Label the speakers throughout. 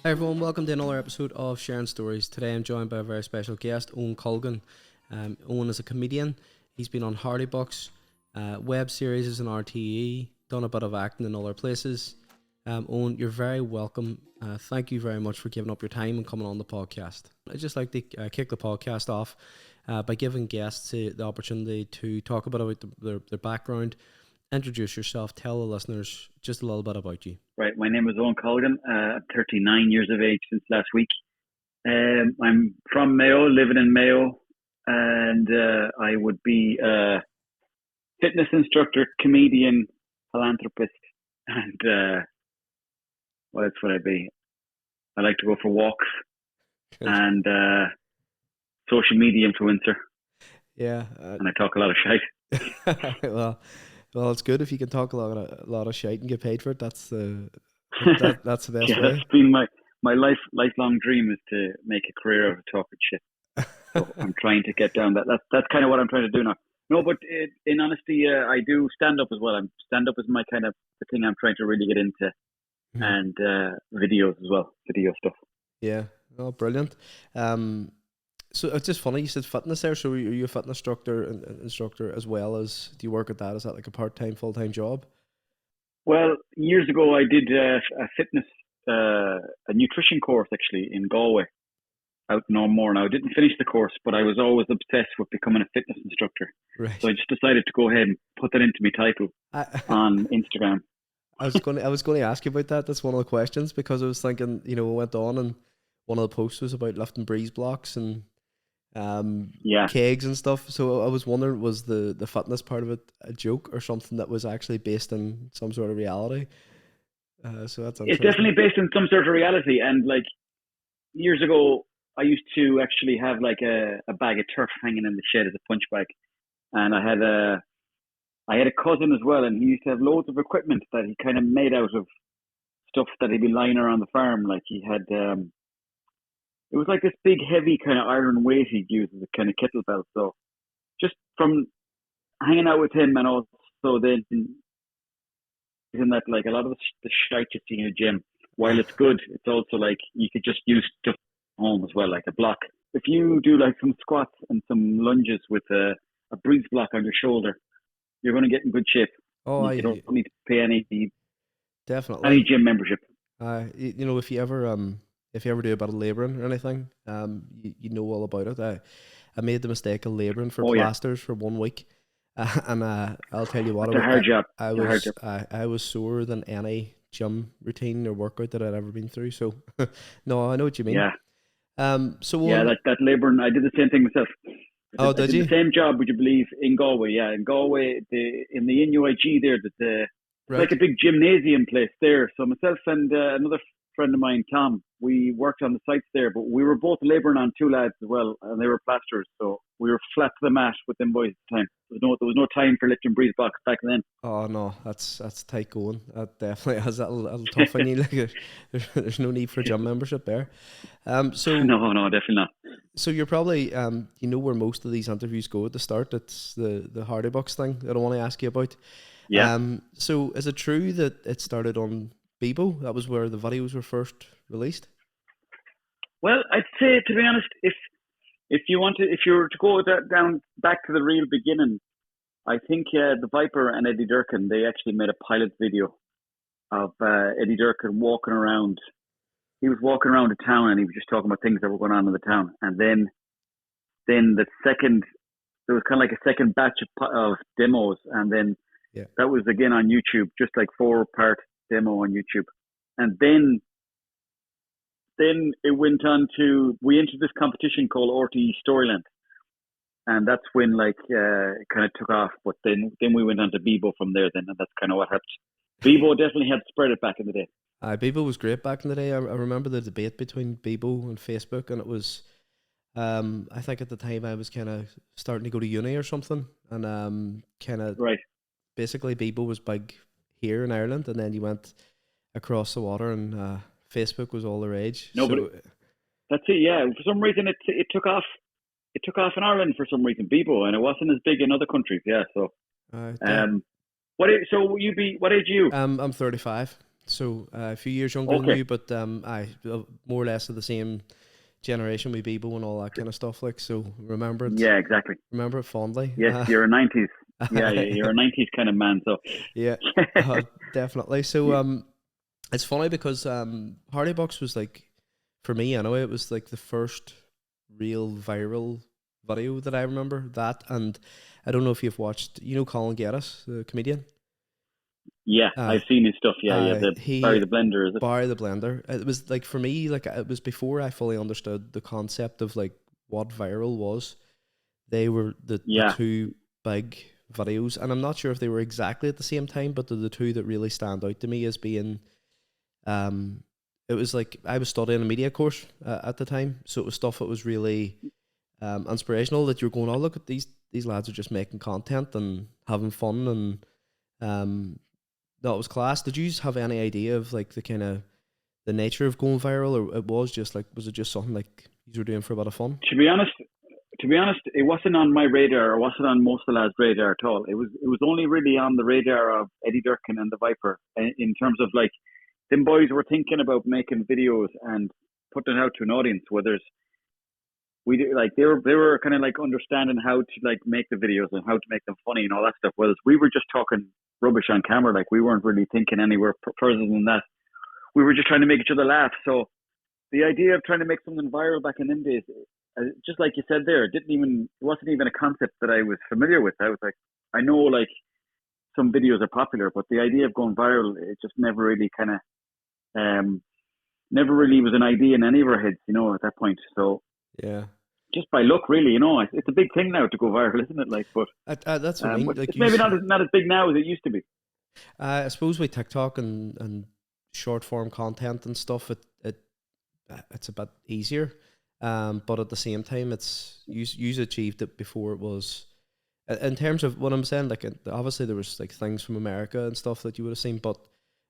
Speaker 1: Hi everyone, welcome to another episode of Sharing Stories. Today I'm joined by a very special guest, Owen Colgan. Owen is a comedian. He's been on Hardy Bucks, web series as an RTE, done a bit of acting in other places. Owen, you're very welcome. Thank you very much for giving up your time and coming on the podcast. I'd just like to kick the podcast off by giving guests the opportunity to talk a bit about their background. Introduce yourself, tell the listeners just a little bit about you.
Speaker 2: Right, my name is Owen Colgan. I'm 39 years of age since last week. I'm from Mayo, living in Mayo, and I would be a fitness instructor, comedian, philanthropist, and what else would I be? I like to go for walks and social media influencer.
Speaker 1: Yeah,
Speaker 2: and I talk a lot of shite.
Speaker 1: Well, it's good if you can talk a lot of shite and get paid for it. That's the that's the best way.
Speaker 2: That's been my lifelong dream, is to make a career of talking shit. So I'm trying to get down that. That's kind of what I'm trying to do now. No, but in honesty, I do stand up as well. Stand up is my kind of the thing I'm trying to really get into, and videos as well, video stuff.
Speaker 1: Yeah, oh, brilliant. So it's just funny you said fitness there. So are you a fitness instructor as well as, do you work at that? Is that like a part-time, full-time job?
Speaker 2: Well, years ago I did a fitness, a nutrition course actually in Galway, out in Northmore. Now I didn't finish the course, but I was always obsessed with becoming a fitness instructor. Right. So I just decided to go ahead and put that into my title on Instagram.
Speaker 1: I was going to ask you about that. That's one of the questions, because I was thinking, I went on and one of the posts was about lifting breeze blocks and kegs and stuff. So I was wondering, was the fitness part of it a joke or something that was actually based in some sort of reality? So that's interesting.
Speaker 2: It's definitely based in some sort of reality. And like years ago, I used to actually have like a bag of turf hanging in the shed as a punch bag, and I had a cousin as well, and he used to have loads of equipment that he kind of made out of stuff that he'd be lying around the farm. Like he had it was like this big, heavy kind of iron weight he'd use as a kind of kettlebell. So just from hanging out with him, and also then in that, like a lot of the shite you see in a gym, while it's good, it's also like you could just use stuff at home as well, like a block. If you do like some squats and some lunges with a breeze block on your shoulder, you're going to get in good shape. Oh, you don't need to pay any gym membership.
Speaker 1: If you ever do a bit of labouring or anything, you know all about it. I made the mistake of labouring for plasters for 1 week, and I'll tell you what,
Speaker 2: it's a hard job.
Speaker 1: I was sorer than any gym routine or workout that I'd ever been through. So no, I know what you mean.
Speaker 2: Yeah.
Speaker 1: So
Speaker 2: that labouring, I did the same thing myself.
Speaker 1: Did you?
Speaker 2: The same job, would you believe, in Galway? Yeah, in Galway, in the NUIG there, it's like a big gymnasium place there. So myself and another friend of mine, Tom, we worked on the sites there, but we were both labouring on two lads as well, and they were plasterers, so we were flat to the mat with them boys at the time. There was no time for lifting breeze blocks back then.
Speaker 1: Oh no, that's tight going. That definitely has that little toughen you. Like, there's no need for gym membership there. So
Speaker 2: no, definitely not.
Speaker 1: So you're probably where most of these interviews go at the start. It's the Hardy Bucks thing that I want to ask you about.
Speaker 2: Yeah.
Speaker 1: So is it true that it started on Bebo? That was where the videos were first released?
Speaker 2: Well, I'd say, to be honest, if you were to go down back to the real beginning, I think the Viper and Eddie Durkin, they actually made a pilot video of Eddie Durkin walking around. He was walking around the town, and he was just talking about things that were going on in the town. And then there was kind of like a second batch of demos, and then that was again on YouTube, just like 4-part demo on YouTube. And then it went on we entered this competition called RTE Storyland, and that's when it kind of took off. But then we went on to Bebo from there, and that's kind of what happened. Bebo definitely helped spread it back in the day.
Speaker 1: Bebo was great back in the day. I remember the debate between Bebo and Facebook, and it was I think at the time I was kind of starting to go to uni or something, and basically Bebo was big here in Ireland, and then you went across the water, and Facebook was all the rage.
Speaker 2: No, but that's it. Yeah, for some reason it took off. It took off in Ireland for some reason, Bebo, and it wasn't as big in other countries. Yeah, so what age are you?
Speaker 1: I'm 35. So a few years younger than
Speaker 2: Okay.
Speaker 1: you, but I more or less of the same generation with Bebo and all that kind of stuff. Like, so
Speaker 2: Yeah, exactly.
Speaker 1: remember it fondly.
Speaker 2: Yes, you're a '90s. Yeah, you're a '90s kind of man. So
Speaker 1: Yeah, definitely. So it's funny because Hardy Box was like, for me anyway, it was like the first real viral video that I remember. That, and I don't know if you've watched, Colin Geddes, the comedian.
Speaker 2: yeah,
Speaker 1: Uh,
Speaker 2: I've seen his stuff. Yeah, yeah. The
Speaker 1: he
Speaker 2: Barry the Blender, is it?
Speaker 1: Barry the Blender. It was like, for me, like, it was before I fully understood the concept of like what viral was. They were the
Speaker 2: Yeah.
Speaker 1: two big videos, and I'm not sure if they were exactly at the same time, but they're the two that really stand out to me as being. Um, it was like I was studying a media course at the time, so it was stuff that was really inspirational. That you're going, oh, look at these lads are just making content and having fun, and um, that was class. Did you have any idea of like the kind of the nature of going viral, or was it just something like you were doing for a bit of fun?
Speaker 2: To be honest, it wasn't on my radar. It wasn't on most of the lads' radar at all. It was only really on the radar of Eddie Durkin and the Viper in terms of like them boys were thinking about making videos and putting it out to an audience. Where there's like they were kind of like understanding how to like make the videos and how to make them funny and all that stuff. Whereas we were just talking rubbish on camera. Like we weren't really thinking anywhere further than that. We were just trying to make each other laugh. So the idea of trying to make something viral back in them days, just like you said there, it wasn't even a concept that I was familiar with. I was like, I know like some videos are popular, but the idea of going viral, it just never really kind of, never really was an idea in any of our heads, at that point. So
Speaker 1: Yeah.
Speaker 2: just by luck, really, it's a big thing now to go viral, isn't it? Like, but
Speaker 1: That's what I mean. Like
Speaker 2: it's
Speaker 1: you,
Speaker 2: maybe not as big now as it used to be.
Speaker 1: I suppose with TikTok and short form content and stuff, it's a bit easier. But at the same time, it's you achieved it before it was. In terms of what I'm saying, like obviously there was like things from America and stuff that you would have seen, but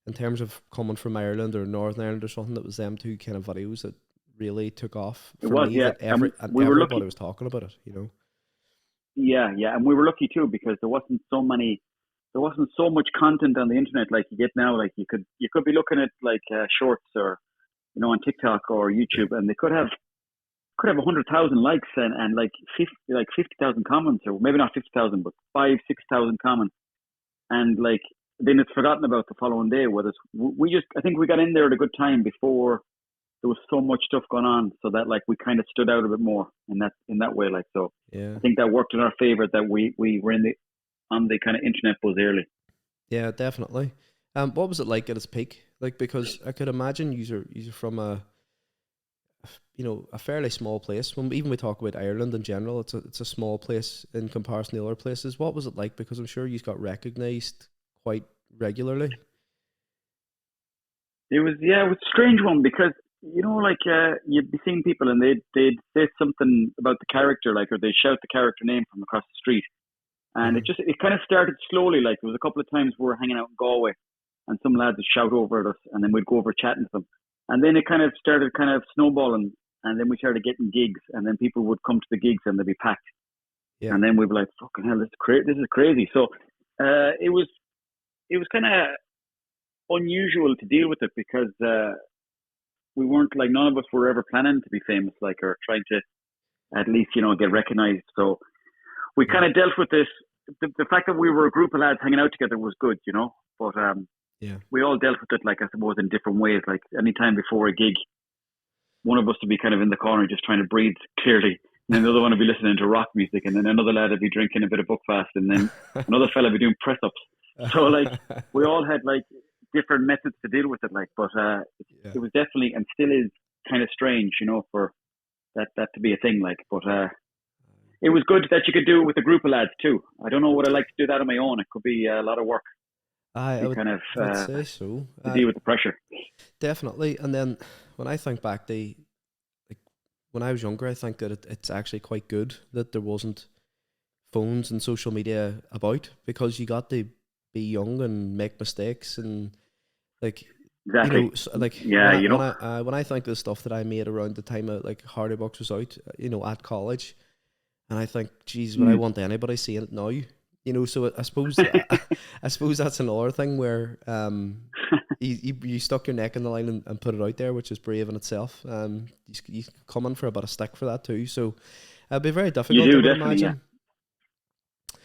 Speaker 1: in terms of coming from Ireland or Northern Ireland or something, that was them two kind of videos that really took off
Speaker 2: It
Speaker 1: for
Speaker 2: was,
Speaker 1: me.
Speaker 2: yeah.
Speaker 1: That
Speaker 2: And we were
Speaker 1: everybody
Speaker 2: lucky.
Speaker 1: was talking about it.
Speaker 2: Yeah, yeah, and we were lucky too because there wasn't so much content on the internet like you get now. Like you could be looking at like shorts or on TikTok or
Speaker 1: Yeah,
Speaker 2: YouTube, and they could have 100,000 likes and like 50,000 comments, or maybe not 50,000, but 5,000-6,000 comments, and like then it's forgotten about the following day. Whether I think we got in there at a good time before there was so much stuff going on, so that like we kind of stood out a bit more in that way. Like so,
Speaker 1: yeah,
Speaker 2: I think that worked in our favor that we were on the kind of internet buzz early.
Speaker 1: yeah, definitely. What was it like at its peak? Like, because I could imagine you're from a fairly small place. When even we talk about Ireland in general, it's a small place in comparison to other places. What was it like? Because I'm sure you got recognised quite regularly.
Speaker 2: It was a strange one because like you'd be seeing people and they'd say something about the character, like, or they shout the character name from across the street, and
Speaker 1: Mm-hmm.
Speaker 2: it kind of started slowly. Like there was a couple of times we were hanging out in Galway, and some lads would shout over at us, and then we'd go over chatting to them, and then it kind of started kind of snowballing, and then we started getting gigs, and then people would come to the gigs and they'd be packed,
Speaker 1: Yeah,
Speaker 2: and then we'd be like, "Fucking hell, this is crazy." So it was kind of unusual to deal with it because we weren't like none of us were ever planning to be famous, like, or trying to at least get recognized. So we
Speaker 1: yeah,
Speaker 2: kind of dealt with this. The fact that we were a group of lads hanging out together was good, but
Speaker 1: yeah.
Speaker 2: we all dealt with it, like, I suppose, in different ways. Like any time before a gig, one of us would be kind of in the corner just trying to breathe clearly, and then the other one would be listening to rock music, and then another lad would be drinking a bit of Buckfast, and then another fella would be doing press ups. So like we all had like different methods to deal with it, like, but
Speaker 1: Yeah.
Speaker 2: it was definitely and still is kind of strange, for that to be a thing, like, but it was good that you could do it with a group of lads too. I don't know what I like to do that on my own. It could be a lot of work
Speaker 1: I
Speaker 2: to
Speaker 1: would
Speaker 2: kind of
Speaker 1: I would say so.
Speaker 2: to deal with the pressure.
Speaker 1: Definitely. And then when I think back, like when I was younger, I think that it's actually quite good that there wasn't phones and social media about, because you got to be young and make mistakes, and like
Speaker 2: Exactly.
Speaker 1: like
Speaker 2: Yeah,
Speaker 1: when I think of the stuff that I made around the time of like Hardy Box was out, at college, and I think, geez, would I
Speaker 2: mm.
Speaker 1: want anybody seeing it now? So I suppose I suppose that's another thing where you stuck your neck in the line and put it out there, which is brave in itself. You come in for a bit of stick for that too. So it'd be very difficult,
Speaker 2: You do,
Speaker 1: I would
Speaker 2: definitely,
Speaker 1: imagine.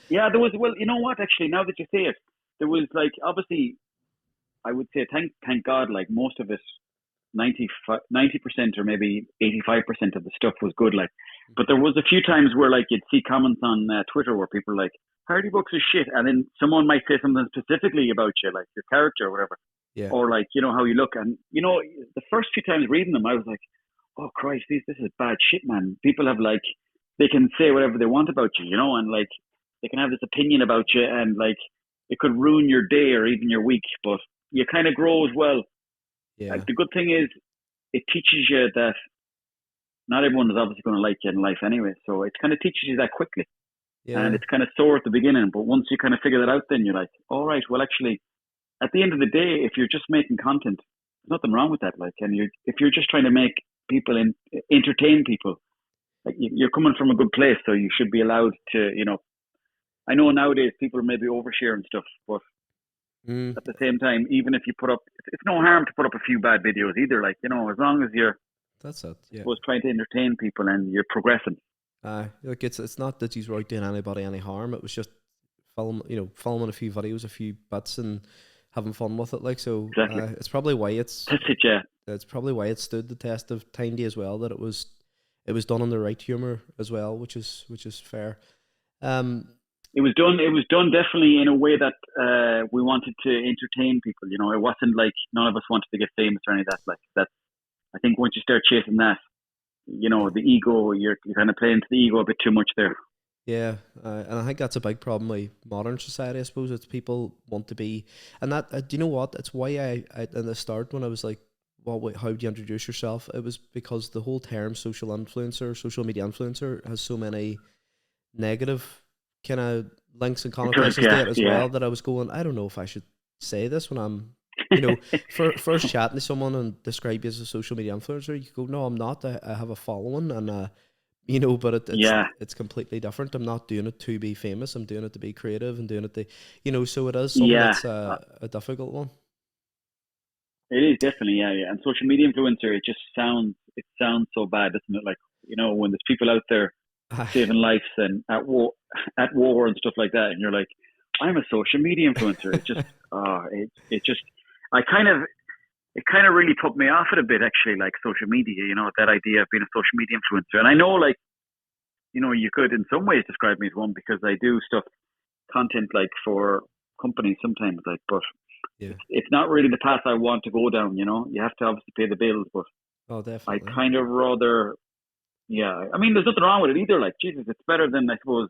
Speaker 2: Yeah, there was, well, you know what, actually, now that you say it, there was, like, obviously, I would say, thank God, like, most of it, 90% or maybe 85% of the stuff was good, like, but there was a few times where, like, you'd see comments on Twitter where people were like, Hardy Books is shit, and then someone might say something specifically about you, like your character or whatever,
Speaker 1: Yeah.
Speaker 2: or like, you know, how you look, and, you know, the first few times reading them, I was like, oh Christ, this is bad shit, man. People have, like, they can say whatever they want about you, you know, and, like, they can have this opinion about you, and, like, it could ruin your day or even your week, but you kind of grow as well.
Speaker 1: Yeah.
Speaker 2: Like, the good thing is, it teaches you that not everyone is obviously going to like you in life anyway, so it kind of teaches you that quickly.
Speaker 1: Yeah.
Speaker 2: And it's kind of sore at the beginning, but once you kind of figure that out, then you're like, all right, well, actually, at the end of the day, if you're just making content, there's nothing wrong with that. Like, and if you're just trying to make people entertain people, like, you're coming from a good place, so you should be allowed to, you know. I know nowadays people maybe overshare and stuff, but at the same time, even if you put up, it's no harm to put up a few bad videos either. Like, you know, as long as you're,
Speaker 1: that's it. Yeah.
Speaker 2: I suppose, trying to entertain people and you're progressing.
Speaker 1: Like it's not that he's right doing anybody any harm. It was just filming a few videos, a few bits, and having fun with it. Like, so,
Speaker 2: Exactly.
Speaker 1: it's probably why it's.
Speaker 2: That's it, yeah.
Speaker 1: It's probably why it stood the test of time as well. That it was done in the right humor as well, which is fair.
Speaker 2: It was done definitely in a way that we wanted to entertain people. You know, it wasn't like none of us wanted to get famous or any of that. Like that, I think once you start chasing that, you know, the ego, you're kind of playing to the ego a bit too much there.
Speaker 1: Yeah, and I think that's a big problem with modern society. I suppose it's people want to be, and that do you know what? It's why I in the start when I was like, well, wait, how do you introduce yourself? It was because the whole term social influencer, social media influencer, has so many negative kind of links and connotations to it as well, that I was going, I don't know if I should say this when I'm, first chatting to someone and describe you as a social media influencer. You go, no, I'm not. I have a following, and but it's completely different. I'm not doing it to be famous. I'm doing it to be creative and doing it to, so it is something that's a difficult one.
Speaker 2: It is definitely, yeah. And social media influencer, it sounds so bad, doesn't it? Like, you know, when there's people out there saving lives and at war and stuff like that, and you're like, I'm a social media influencer. It just, it kind of really put me off it a bit, actually, like social media, you know, that idea of being a social media influencer. And I know, like, you know, you could in some ways describe me as one because I do content like for companies sometimes, like, but it's not really the path I want to go down, you know. You have to obviously pay the bills, but
Speaker 1: definitely.
Speaker 2: I kind of rather, yeah. I mean, there's nothing wrong with it either. Like, Jesus, it's better than, I suppose,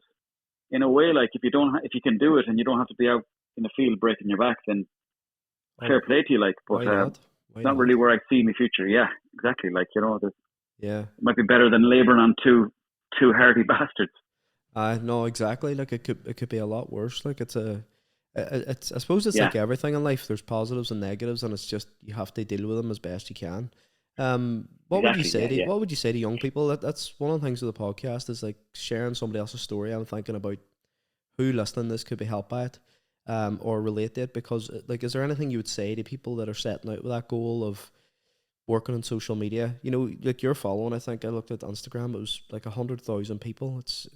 Speaker 2: in a way, like, if you can do it and you don't have to be out in the field breaking your back, then fair play to you, like, but it's not really where I see my future. Yeah, exactly. Like, you know, it might be better than laboring on two hardy bastards.
Speaker 1: No, exactly. Like, it could be a lot worse. Like, I suppose it's like everything in life. There's positives and negatives, and it's just you have to deal with them as best you can. What would you say to young people? That's one of the things of the podcast is like sharing somebody else's story. I'm thinking about who listening this could be helped by it, or relate to it. Because, like, is there anything you would say to people that are setting out with that goal of working on social media? You know, like your following, I think I looked at Instagram, it was like 100,000 people. It's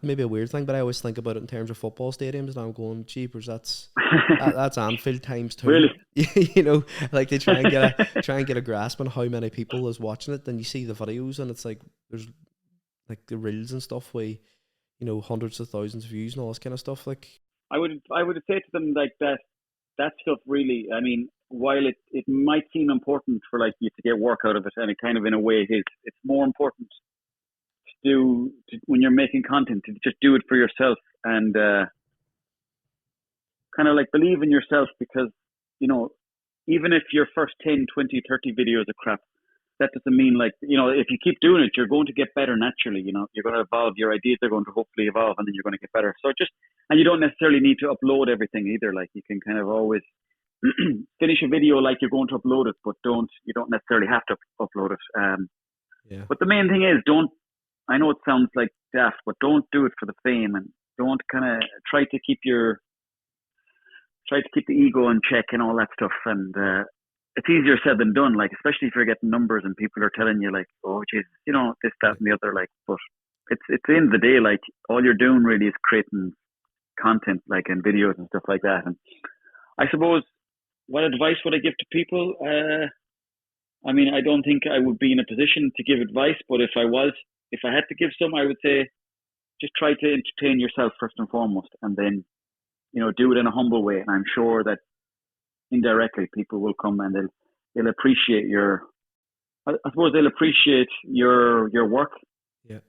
Speaker 1: maybe a weird thing, but I always think about it in terms of football stadiums, and I'm going, jeepers, that's Anfield times 2.
Speaker 2: Really?
Speaker 1: You know, like they try and get a grasp on how many people is watching it. Then you see the videos, and it's like there's like the reels and stuff where, you know, hundreds of thousands of views and all this kind of stuff. Like,
Speaker 2: I would say to them, like, that stuff really, I mean, while it might seem important for, like, you to get work out of it, and it kind of in a way is, it's more important to when you're making content, to just do it for yourself and kind of like believe in yourself, because, you know, even if your first 10, 20, 30 videos are crap, that doesn't mean, like, you know, if you keep doing it, you're going to get better naturally. You know, you're going to evolve. Your ideas are going to hopefully evolve, and then you're going to get better. So and you don't necessarily need to upload everything either. Like, you can kind of always finish a video like you're going to upload it, but you don't necessarily have to upload it. But the main thing is, I know it sounds like daft, but don't do it for the fame, and don't kind of try to keep your try to keep the ego in check and all that stuff. And it's easier said than done. Like, especially if you're getting numbers and people are telling you like, oh, Jesus, this, that, and the other. Like, but it's at the end of the day, like, all you're doing really is creating content, like, and videos and stuff like that. And I suppose, what advice would I give to people? I mean, I don't think I would be in a position to give advice, but if I had to give some, I would say just try to entertain yourself first and foremost, and then, do it in a humble way. And I'm sure that indirectly people will come and they'll appreciate I suppose they'll appreciate your work.
Speaker 1: Yeah.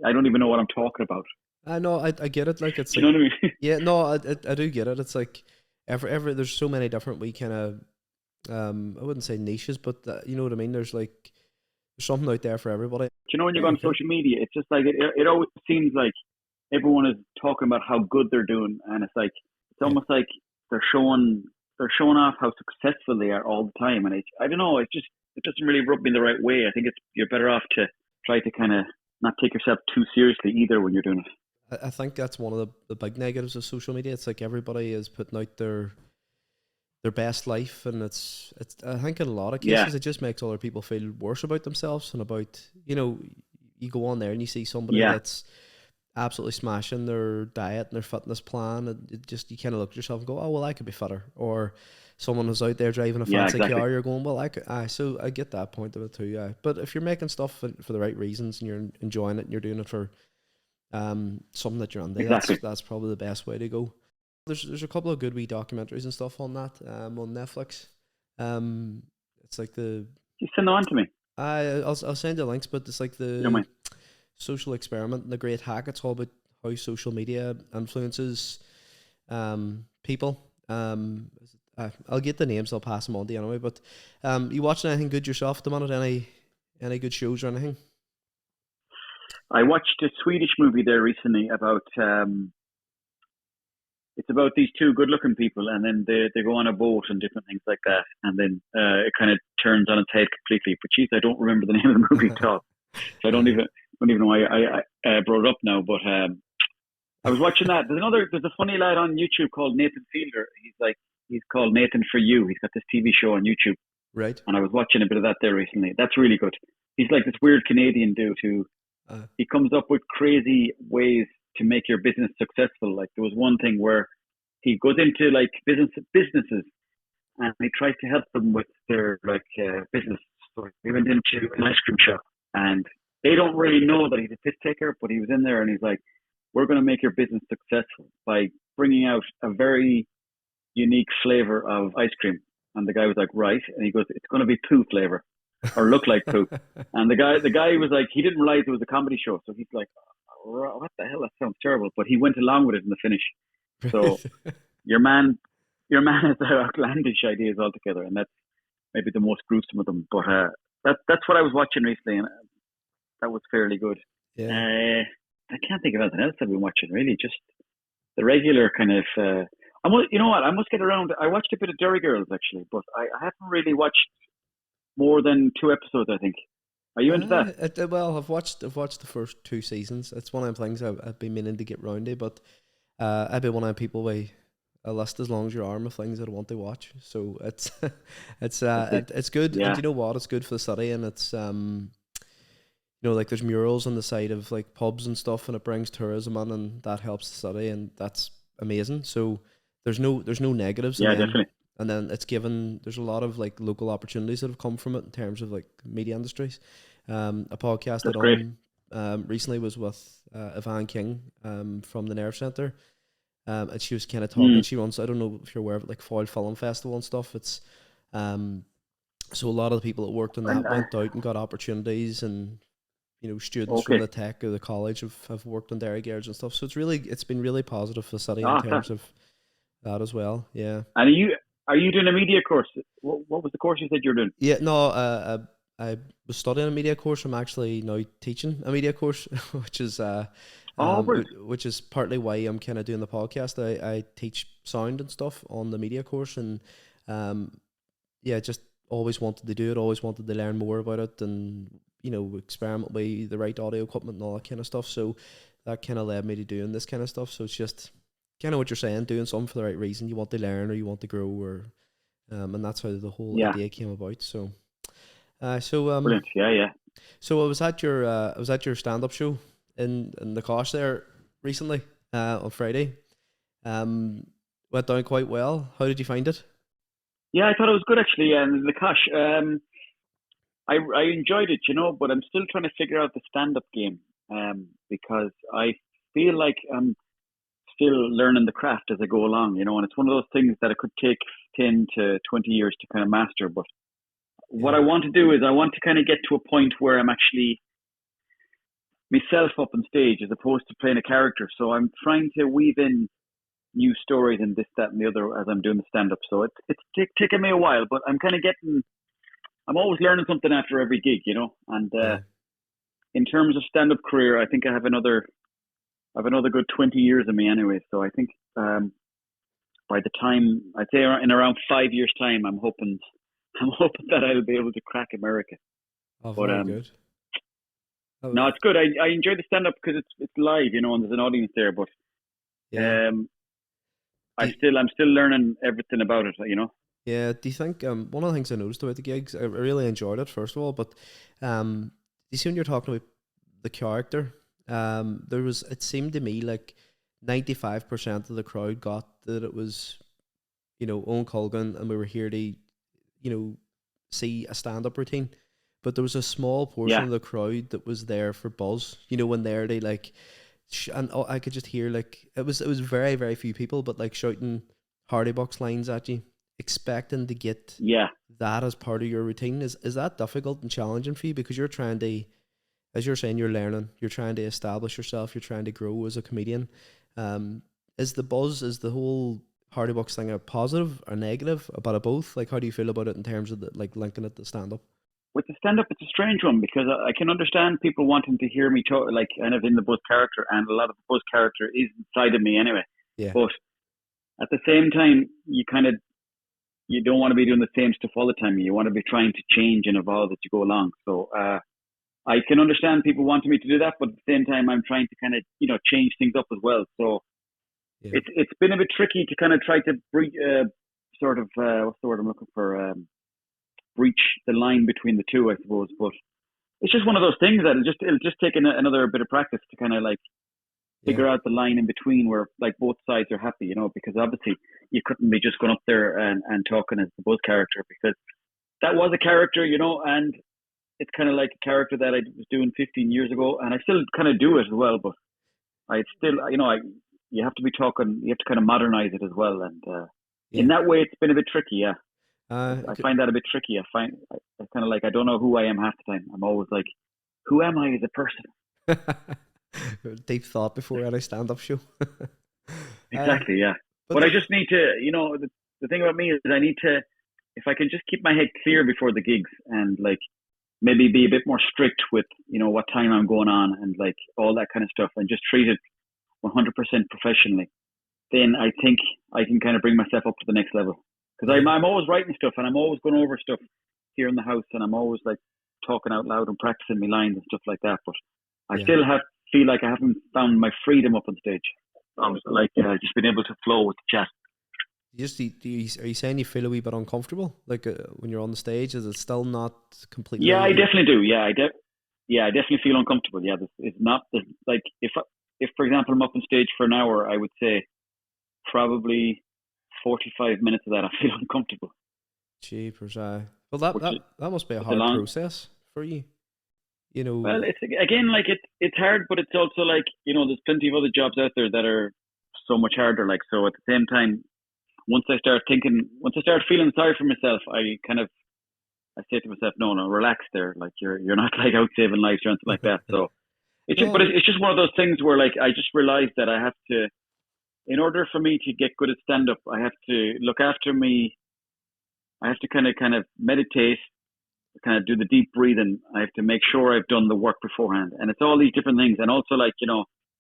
Speaker 2: I don't even know what I'm talking about.
Speaker 1: I know, I get it. Like, it's
Speaker 2: Do
Speaker 1: like,
Speaker 2: you know what I mean?
Speaker 1: yeah, no, I do get it. It's like there's so many different we kind of I wouldn't say niches, but you know what I mean. There's something out there for everybody.
Speaker 2: Do you know, when you go
Speaker 1: Yeah,
Speaker 2: on social media, it's just like it always seems like everyone is talking about how good they're doing, and it's almost like they're showing off how successful they are all the time, and I don't know, it doesn't really rub me the right way. I think you're better off to try to kind of not take yourself too seriously either when you're doing it.
Speaker 1: I think that's one of the big negatives of social media. It's like everybody is putting out their best life, and it's I think in a lot of cases it just makes other people feel worse about themselves, and about, you go on there and you see somebody that's absolutely smashing their diet and their fitness plan, and you kind of look at yourself and go, oh well, I could be fitter. Or someone who's out there driving a fancy car, you're going, well, so I get that point of it too. But if you're making stuff for the right reasons and you're enjoying it and you're doing it for something that you're into, that's probably the best way to go. There's a couple of good wee documentaries and stuff on that on Netflix. It's like
Speaker 2: you send them on to me.
Speaker 1: I'll send you links, but it's like the social experiment and the great hack. It's all about how social media influences people. I'll get the names. I'll pass them on to you anyway. But you watching anything good yourself at the minute? Any good shows or anything?
Speaker 2: I watched a Swedish movie there recently about. It's about these two good-looking people, and then they go on a boat and different things like that, and then it kind of turns on its head completely. But geez, I don't remember the name of the movie at all, so I don't even know why I brought it up now. But I was watching that. There's a funny lad on YouTube called Nathan Fielder. He's called Nathan for You. He's got this TV show on YouTube,
Speaker 1: right?
Speaker 2: And I was watching a bit of that there recently. That's really good. He's like this weird Canadian dude who he comes up with crazy ways to make your business successful. Like, there was one thing where he goes into like businesses and he tries to help them with their business. So he went into an ice cream shop, and they don't really know that he's a piss taker, but he was in there and he's like, we're going to make your business successful by bringing out a very unique flavor of ice cream. And the guy was like, right. And he goes, it's going to be poo flavor, or look like poo. And the guy was like, he didn't realize it was a comedy show. So he's like, what the hell? That sounds terrible. But he went along with it in the finish. So your man has outlandish ideas altogether, and that's maybe the most gruesome of them. But that's what I was watching recently, and that was fairly good. Yeah. I can't think of anything else I've been watching, really. Just the regular kind of. You know what? I must get around. I watched a bit of Derry Girls actually, but I haven't really watched more than 2 episodes, I think. Are you into that?
Speaker 1: Well, I've watched the first 2 seasons. It's one of the things I've been meaning to get round to, but I'd be one of the people with a list as long as your arm of things that I want to watch. So it's it's good.
Speaker 2: Yeah.
Speaker 1: And you know what? It's good for the study, and it's like there's murals on the side of like pubs and stuff, and it brings tourism in, and that helps the study, and that's amazing. So there's no negatives.
Speaker 2: Yeah, definitely.
Speaker 1: And then there's a lot of like local opportunities that have come from it in terms of like media industries. A podcast that recently was with Yvonne King from the Nerve Centre, and she was kind of talking. She runs, I don't know if you're aware of it, like Foil Film Festival and stuff. It's so a lot of the people that worked on that went out and got opportunities, and students from the tech or the college have worked on Derry Girls and stuff. So it's been really positive for the city in terms of that as well. Yeah.
Speaker 2: And are you doing a media course? What was the course you said you were doing?
Speaker 1: Yeah, no, I was studying a media course. I'm actually now teaching a media course, which is which is partly why I'm kind of doing the podcast. I teach sound and stuff on the media course, and just always wanted to do it. Always wanted to learn more about it, and experiment with the right audio equipment and all that kind of stuff. So that kind of led me to doing this kind of stuff. So it's just kind of what you're saying, doing something for the right reason. You want to learn or you want to grow, or and that's how the whole
Speaker 2: Yeah,
Speaker 1: idea came about. So, uh, so um,
Speaker 2: brilliant. Yeah, yeah.
Speaker 1: so I was at your stand up show in the Kosh there recently on Friday. Um, went down quite well. How did you find it?
Speaker 2: Yeah, I thought it was good actually. And the Kosh, I enjoyed it, but I'm still trying to figure out the stand up game, because I feel like I'm still learning the craft as I go along, and it's one of those things that it could take 10 to 20 years to kind of master. But what
Speaker 1: Yeah,
Speaker 2: I want to do is I want to kind of get to a point where I'm actually myself up on stage as opposed to playing a character. So I'm trying to weave in new stories and this, that, and the other as I'm doing the stand up. So it's taken me a while, but I'm kind of getting. I'm always learning something after every gig, And
Speaker 1: yeah.
Speaker 2: in terms of stand up career, I think I have another good 20 years in me anyway. So I think by the time I'd say in around 5 years' time, I'm hoping I'm hoping that I'll be able to crack America.
Speaker 1: Oh,
Speaker 2: But
Speaker 1: very good.
Speaker 2: no,
Speaker 1: Oh,
Speaker 2: it's good. I enjoy the stand up because it's live, and there's an audience there. But
Speaker 1: yeah.
Speaker 2: um,
Speaker 1: Do you,
Speaker 2: I'm still learning everything about it.
Speaker 1: yeah. Do you think one of the things I noticed about the gigs, I really enjoyed it first of all, but do you see when you're talking about the character, there was it seemed to me like 95% of the crowd got that it was Owen Colgan, and we were here to see a stand up routine. But there was a small portion
Speaker 2: Yeah,
Speaker 1: of the crowd that was there for buzz. When there they like, and I could just hear like it was very very few people, but like shouting Hardy Box lines at you, expecting to get
Speaker 2: yeah.
Speaker 1: that as part of your routine. Is that difficult and challenging for you because you're trying to, as you're saying, you're learning, you're trying to establish yourself, you're trying to grow as a comedian. Um, is the whole Hardy Box thing a positive or negative, about it both? Like, how do you feel about it in terms of like linking it to stand up?
Speaker 2: With the stand up, it's a strange one because I can understand people wanting to hear me talk, like kind of in the Buzz character, and a lot of the Buzz character is inside of me anyway.
Speaker 1: Yeah,
Speaker 2: But at the same time, you don't want to be doing the same stuff all the time. You want to be trying to change and evolve as you go along. So I can understand people wanting me to do that, but at the same time, I'm trying to kind of change things up as well. So
Speaker 1: yeah,
Speaker 2: it's been a bit tricky to kind of try to sort of what's the word I'm looking for, breach the line between the two, I suppose. But it's just one of those things that it'll just take another bit of practice to kind of like
Speaker 1: yeah,
Speaker 2: figure out the line in between where like both sides are happy, because obviously you couldn't be just going up there and talking as the Buzz character, because that was a character, and it's kind of like a character that I was doing 15 years ago, and I still kind of do it as well, but I still, you have to be talking, you have to kind of modernize it as well, and in
Speaker 1: yeah.
Speaker 2: that way, it's been a bit tricky. Yeah, I
Speaker 1: Good.
Speaker 2: find that a bit tricky. I kind of like I don't know who I am half the time. I'm always like, who am I as a person?
Speaker 1: Deep thought before any stand up show. uh,
Speaker 2: Exactly. Yeah,
Speaker 1: but
Speaker 2: but I
Speaker 1: the,
Speaker 2: just need to, the thing about me is I need to, if I can just keep my head clear before the gigs and like maybe be a bit more strict with what time I'm going on and like all that kind of stuff, and just treat it 100% professionally, then I think I can kind of bring myself up to the next level. Because
Speaker 1: yeah,
Speaker 2: I'm always writing stuff and I'm always going over stuff here in the house, and I'm always like talking out loud and practicing my lines and stuff like that. But I
Speaker 1: yeah.
Speaker 2: still feel like I haven't found my freedom up on stage. Like just being able to flow with the chat.
Speaker 1: Are you saying you feel a wee bit uncomfortable, like when you're on the stage? Is it still not
Speaker 2: Yeah, I
Speaker 1: completely?
Speaker 2: definitely do. Yeah, I definitely feel uncomfortable. Yeah, it's not like if for example I'm up on stage for an hour, I would say probably 45 minutes of that I feel uncomfortable,
Speaker 1: Jeepers, well, that
Speaker 2: which
Speaker 1: that
Speaker 2: is
Speaker 1: that must be a
Speaker 2: it's a
Speaker 1: hard
Speaker 2: long.
Speaker 1: process for you. You
Speaker 2: Well,
Speaker 1: know,
Speaker 2: it's again like it's hard, but it's also like there's plenty of other jobs out there that are so much harder. Like so, at the same time, once I start feeling sorry for myself, I say to myself, no, no, relax there. Like you're not like out saving lives or anything like that. So but
Speaker 1: no,
Speaker 2: it's just one of those things where like I just realized that I have to, in order for me to get good at stand up, I have to look after me. I have to kind of meditate, kind of do the deep breathing. I have to make sure I've done the work beforehand, and it's all these different things, and also like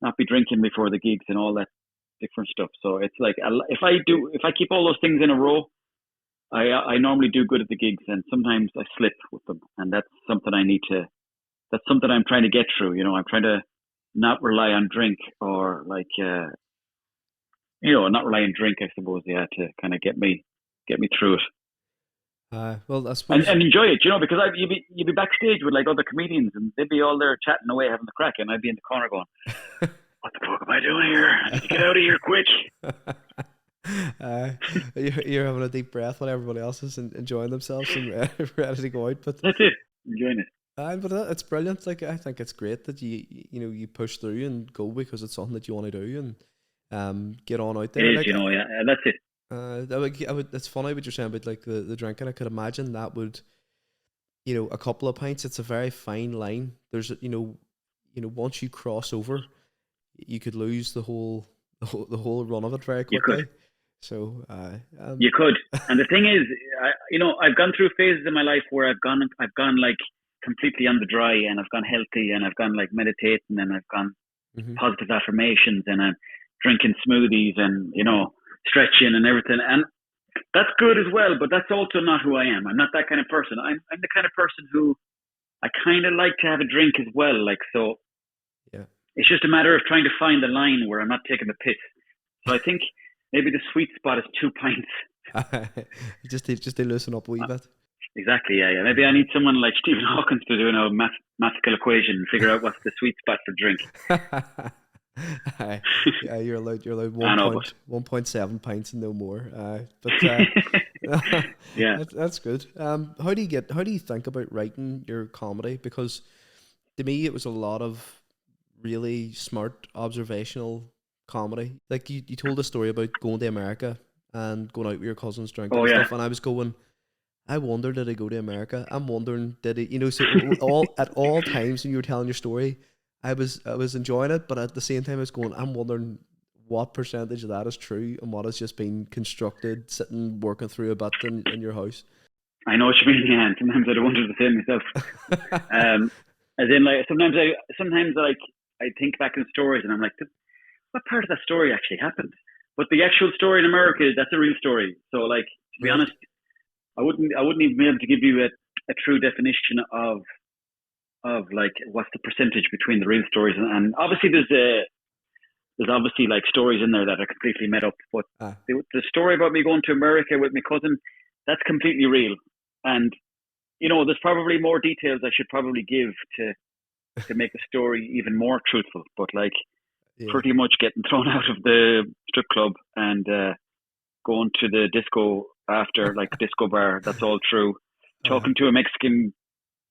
Speaker 2: not be drinking before the gigs and all that different stuff. So it's like if I keep all those things in a row, I normally do good at the gigs, and sometimes I slip with them, and that's something I need to. That's something I'm trying to get through. I'm trying to not rely on drink or like not rely on drink, I suppose, yeah, to kind of get me through it.
Speaker 1: Well, I
Speaker 2: and,
Speaker 1: suppose.
Speaker 2: and enjoy it, because you'd be backstage with like other comedians, and they'd be all there chatting away, having the crack, and I'd be in the corner going, "What the fuck am I doing here? I need to get out of here quick."
Speaker 1: uh, you're having a deep breath while everybody else is enjoying themselves and ready to go out. But
Speaker 2: That's it, enjoying it.
Speaker 1: it's brilliant. Like, I think it's great that you push through and go because it's something that you want to do, and get on out
Speaker 2: It
Speaker 1: there.
Speaker 2: is,
Speaker 1: Like,
Speaker 2: yeah, that's it.
Speaker 1: it's funny what you're saying about like the drinking. I could imagine that would, a couple of pints. It's a very fine line. There's once you cross over, you could lose the whole run of it very
Speaker 2: You could,
Speaker 1: quickly. So,
Speaker 2: you could, and the thing is, I've gone through phases in my life where I've gone like completely on the dry, and I've gone healthy, and I've gone like meditating, and I've gone
Speaker 1: mhm.
Speaker 2: positive affirmations, and I'm drinking smoothies, and stretching and everything, and that's good as well. But that's also not who I am. I'm not that kind of person. I'm the kind of person who I kind of like to have a drink as well. Like, so
Speaker 1: Yeah.
Speaker 2: it's just a matter of trying to find the line where I'm not taking the piss. So I think maybe the sweet spot is 2 pints.
Speaker 1: just to loosen up a wee
Speaker 2: Uh,
Speaker 1: bit.
Speaker 2: Exactly. Yeah. Maybe I need someone like Stephen Hawkins to do a mathematical equation and figure out what's the sweet spot for drink.
Speaker 1: Yeah, you're allowed
Speaker 2: I know,
Speaker 1: 1.7 pints and no more. But
Speaker 2: yeah.
Speaker 1: that's good. How do you think about writing your comedy? Because to me, it was a lot of really smart observational comedy. Like, you told a story about going to America and going out with your cousins drinking
Speaker 2: Oh
Speaker 1: and
Speaker 2: yeah.
Speaker 1: stuff, and I was going, I wonder, did he go to America? I'm wondering, did he? So all at all times when you were telling your story, I was enjoying it, but at the same time, I was going, I'm wondering what percentage of that is true and what has just been constructed, sitting working through a bit in your house.
Speaker 2: I know what you mean. Yeah. And sometimes I wonder the same myself. As in, like, sometimes like I think back in stories, and I'm like, what part of that story actually happened? But the actual story in America, that's a real story. So, like, to be
Speaker 1: Right.
Speaker 2: honest, I wouldn't even be able to give you a true definition of like what's the percentage between the real stories, and obviously there's obviously like stories in there that are completely made up. But
Speaker 1: Ah.
Speaker 2: the story about me going to America with my cousin, that's completely real. And there's probably more details I should probably give to make the story even more truthful. But like,
Speaker 1: Yeah.
Speaker 2: pretty much getting thrown out of the strip club and going to the disco after, like, disco bar, that's all true.
Speaker 1: Uh,
Speaker 2: Talking to a Mexican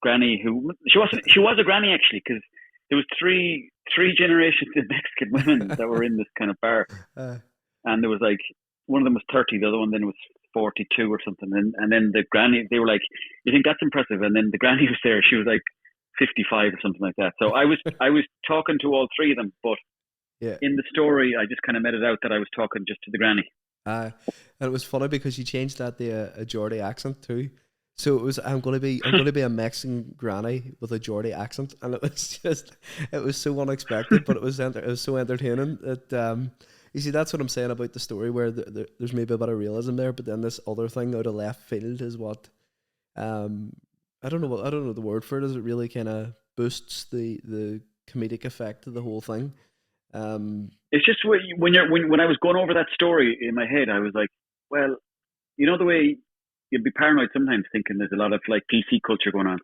Speaker 2: granny who she was a granny actually, because there was three generations of Mexican women that were in this kind of bar,
Speaker 1: uh,
Speaker 2: and there was like one of them was 30, the other one then was 42 or something, and then the granny, they were like, "You think that's impressive?" And then the granny was there, she was like 55 or something like that. So I was talking to all three of them, but
Speaker 1: yeah.
Speaker 2: in the story I just kind of made it out that I was talking just to the granny.
Speaker 1: Uh, and it was funny because you changed that to a Geordie accent too. So it was, I'm gonna be a Mexican granny with a Geordie accent, and it was so unexpected, but it was so entertaining that, you see, that's what I'm saying about the story, where there's maybe a bit of realism there, but then this other thing out of left field is what, um I don't know the word for it, is it really kind of boosts the comedic effect of the whole thing. Um
Speaker 2: It's just when I was going over that story in my head, I was like, well, the way you'd be paranoid sometimes thinking there's a lot of like PC culture going on.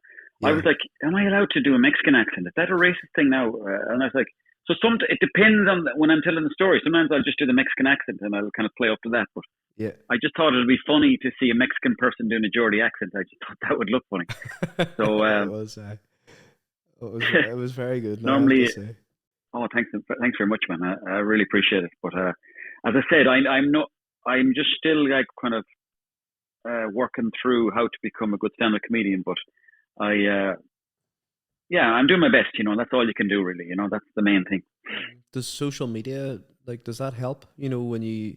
Speaker 2: I
Speaker 1: yeah.
Speaker 2: was like, am I allowed to do a Mexican accent? Is that a racist thing now? And I was like, so it depends on when I'm telling the story. Sometimes I'll just do the Mexican accent and I'll kind of play up to that. But
Speaker 1: Yeah.
Speaker 2: I just thought it'd be funny to see a Mexican person doing a Geordie accent. I just thought that would look funny. So
Speaker 1: It was, it was very good. Now, I have to
Speaker 2: normally,
Speaker 1: say.
Speaker 2: oh, thanks very much, man. I really appreciate it. But as I said, I'm not. I'm just still like kind of working through how to become a good stand-up comedian. But yeah, I'm doing my best. That's all you can do, really. That's the main thing.
Speaker 1: Does social media, like, does that help? When you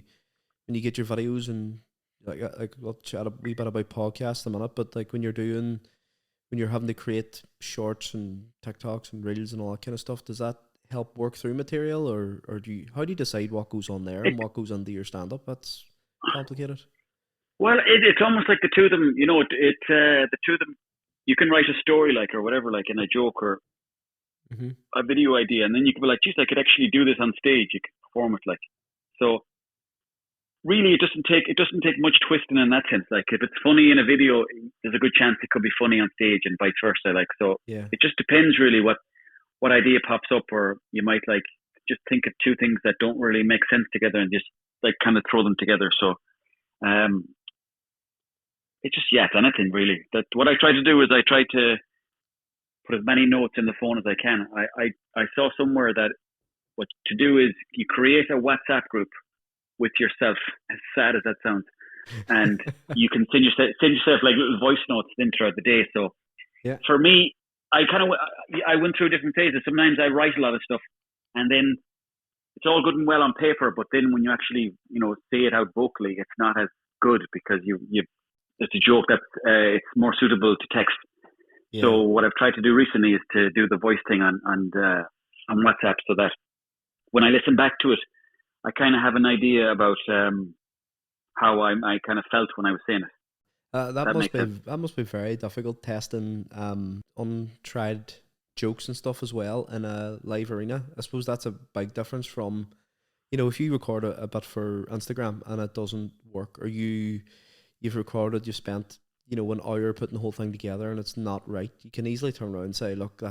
Speaker 1: get your videos, and like we'll chat a wee bit about podcasts in a minute, but like when you're having to create shorts and TikToks and reels and all that kind of stuff, does that help work through material, or how do you decide what goes on there
Speaker 2: It,
Speaker 1: and what goes into your stand up? That's complicated.
Speaker 2: well, it's almost like the two of them. The two of them. You can write a story like or whatever, like in a joke or
Speaker 1: Mm-hmm.
Speaker 2: a video idea, and then you could be like, "Geez, I could actually do this on stage. You could perform it like." So really it doesn't take much twisting in that sense. Like if it's funny in a video, there's a good chance it could be funny on stage and vice versa. Like so,
Speaker 1: Yeah.
Speaker 2: it just depends really what idea pops up, or you might like just think of two things that don't really make sense together and just like kind of throw them together. So um, it's just it's anything really. That what I try to do is I try to put as many notes in the phone as I can. I saw somewhere that what to do is you create a WhatsApp group with yourself, as sad as that sounds, and you can send yourself like little voice notes in throughout the day. So
Speaker 1: Yeah.
Speaker 2: for me, I went through different phases. Sometimes I write a lot of stuff, and then it's all good and well on paper, but then when you actually say it out vocally, it's not as good because you it's a joke that it's more suitable to text.
Speaker 1: Yeah.
Speaker 2: So what I've tried to do recently is to do the voice thing on WhatsApp, so that when I listen back to it, I kind of have an idea about how I kind of felt when I was saying it.
Speaker 1: That must be very difficult testing untried jokes and stuff as well in a live arena. I suppose that's a big difference from, if you record a bit for Instagram and it doesn't work, or you've recorded, you spent an hour putting the whole thing together and it's not right, you can easily turn around and say, look,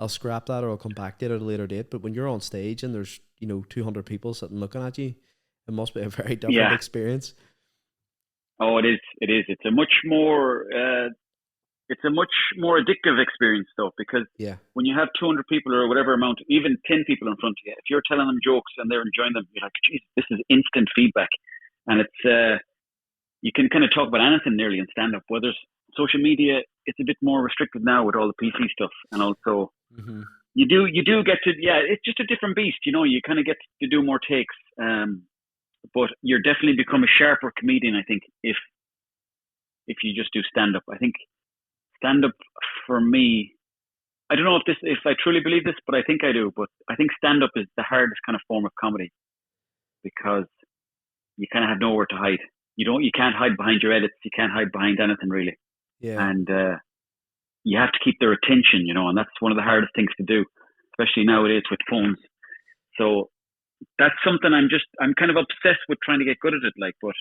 Speaker 1: I'll scrap that, or I'll come back to it at a later date. But when you're on stage and there's 200 people sitting looking at you, it must be a very different experience.
Speaker 2: Oh, it is. It's a much more addictive experience though, because when you have 200 people or whatever amount, even 10 people in front of you, if you're telling them jokes and they're enjoying them, you're like, geez, this is instant feedback. And it's you can kind of talk about anything nearly in stand-up. Whether it's social media, it's a bit more restricted now with all the PC stuff, and also you do get to it's just a different beast. You kind of get to do more takes, but you're definitely become a sharper comedian, I think, if you just do stand-up. I think stand-up for me, I don't know if I truly believe this, but I think I do. But I think stand-up is the hardest kind of form of comedy because you kind of have nowhere to hide. You can't hide behind your edits. You can't hide behind anything really.
Speaker 1: Yeah.
Speaker 2: And you have to keep their attention, and that's one of the hardest things to do, especially nowadays with phones. So that's something I'm kind of obsessed with trying to get good at it. Like, but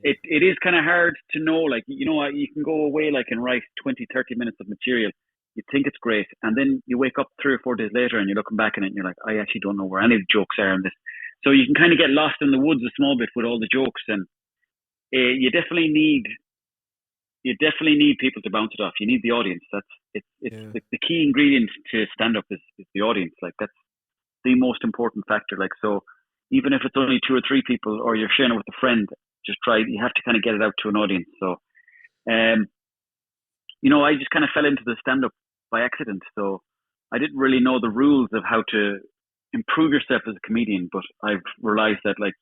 Speaker 2: it is kind of hard to know. Like, you can go away like and write 20, 30 minutes of material. You think it's great, and then you wake up 3 or 4 days later and you're looking back at it and you're like, I actually don't know where any of the jokes are in this. So you can kind of get lost in the woods a small bit with all the jokes, and you definitely need people to bounce it off. You need the audience. The key ingredient to stand up is the audience. Like, that's the most important factor. Like, so even if it's only 2 or 3 people, or you're sharing it with a friend, you have to kind of get it out to an audience. So I just kind of fell into the stand up by accident. So I didn't really know the rules of how to improve yourself as a comedian, but I've realized that, like,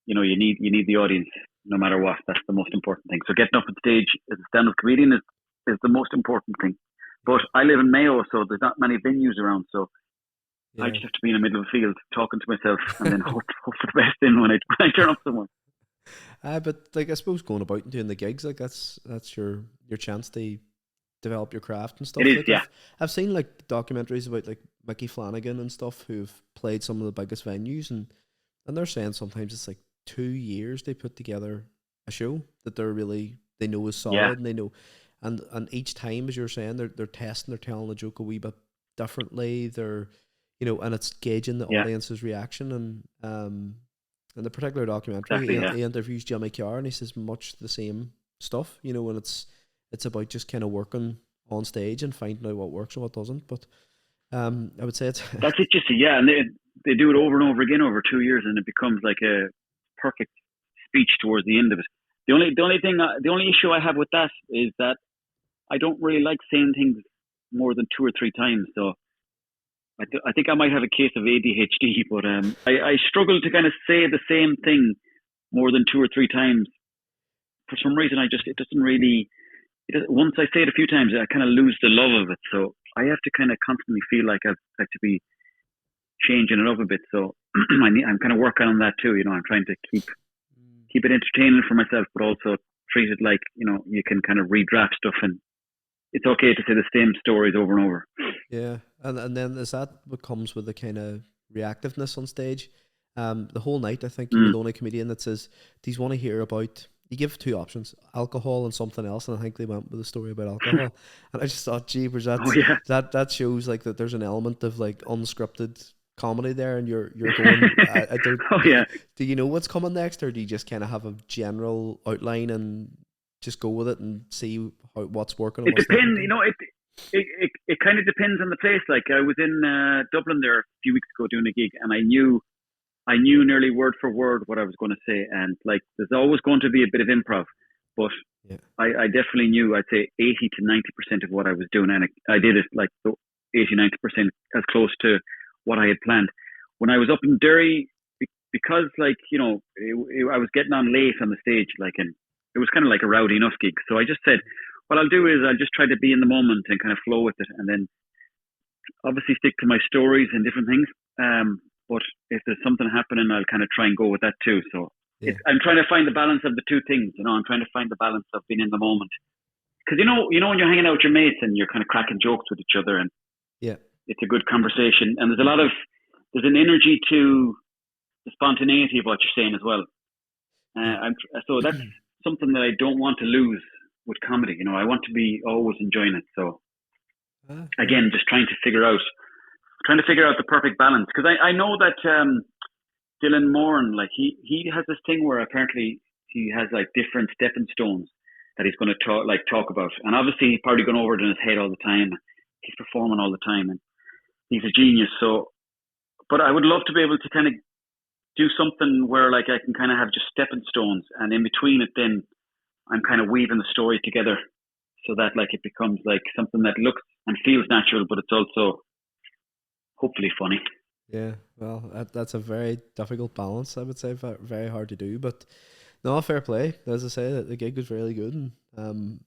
Speaker 2: you need the audience no matter what. That's the most important thing. So getting up on stage as a stand-up comedian is the most important thing. But I live in Mayo, so there's not many venues around. So I just have to be in the middle of the field talking to myself and then hope for the best in when I turn up somewhere.
Speaker 1: But like, I suppose going about and doing the gigs, like that's your chance to develop your craft and stuff.
Speaker 2: It is,
Speaker 1: like,
Speaker 2: yeah.
Speaker 1: I've seen like documentaries about like Mickey Flanagan and stuff who've played some of the biggest venues, and they're saying sometimes it's like 2 years they put together a show that they know is solid, and they know, and each time, as you're saying, they're testing, they're telling the joke a wee bit differently, they're and it's gauging the audience's reaction. And in the particular documentary, he interviews Jimmy Carr and he says much the same stuff, and it's about just kind of working on stage and finding out what works and what doesn't. But I would say it's
Speaker 2: that's it. Just and they do it over and over again over 2 years, and it becomes like a perfect speech towards the end of it. The only issue I have with that is that I don't really like saying things more than 2 or 3 times. So I think I might have a case of ADHD, but I struggle to kind of say the same thing more than 2 or 3 times. For some reason, once I say it a few times, I kind of lose the love of it. So I have to kind of constantly feel like I have to be changing it up a bit. So I'm kind of working on that too. I'm trying to keep it entertaining for myself, but also treat it like, you can kind of redraft stuff, and it's okay to say the same stories over and over.
Speaker 1: Yeah. And then is that what comes with the kind of reactiveness on stage? The whole night, I think you were the only comedian that says, "Do you want to hear about?" You give two options: alcohol and something else, and I think they went with a story about alcohol. And I just thought, "Jeepers,
Speaker 2: Oh yeah.
Speaker 1: that shows like that there's an element of like unscripted comedy there, and you're going. I don't.
Speaker 2: Oh yeah.
Speaker 1: Do you know what's coming next, or do you just kind of have a general outline and just go with it and see what's working and
Speaker 2: It
Speaker 1: what's not
Speaker 2: depends,
Speaker 1: working?
Speaker 2: it kind of depends on the place. Like I was in Dublin there a few weeks ago doing a gig, and I knew nearly word for word what I was going to say, and like there's always going to be a bit of improv, but
Speaker 1: Yeah,
Speaker 2: I definitely knew. I'd say 80 to 90% of what I was doing, and I did it like 80-90% as close to what I had planned. When I was up in Derry, because like I was getting on late on the stage, like, and it was kind of like a rowdy enough gig. So I just said, what I'll do is I'll just try to be in the moment and kind of flow with it, and then obviously stick to my stories and different things. But if there's something happening, I'll kind of try and go with that too. So
Speaker 1: yeah,
Speaker 2: I'm trying to find the balance of the two things. I'm trying to find the balance of being in the moment, because when you're hanging out with your mates and you're kind of cracking jokes with each other, and
Speaker 1: yeah.
Speaker 2: it's a good conversation, and there's an energy to the spontaneity of what you're saying as well.
Speaker 1: Yeah.
Speaker 2: So that's something that I don't want to lose with comedy. I want to be always enjoying it. So
Speaker 1: Yeah.
Speaker 2: again, just trying to figure out the perfect balance, because I know that Dylan Moran, like he has this thing where apparently he has like different stepping stones that he's going to talk about, and obviously he's probably going over it in his head all the time. He's performing all the time, and he's a genius. So, but I would love to be able to kind of do something where like I can kind of have just stepping stones, and in between it, then I'm kind of weaving the story together so that like it becomes like something that looks and feels natural, but it's also hopefully funny.
Speaker 1: Yeah, well, that's a very difficult balance, I would say, very hard to do. But no, fair play. As I say, the gig was really good, and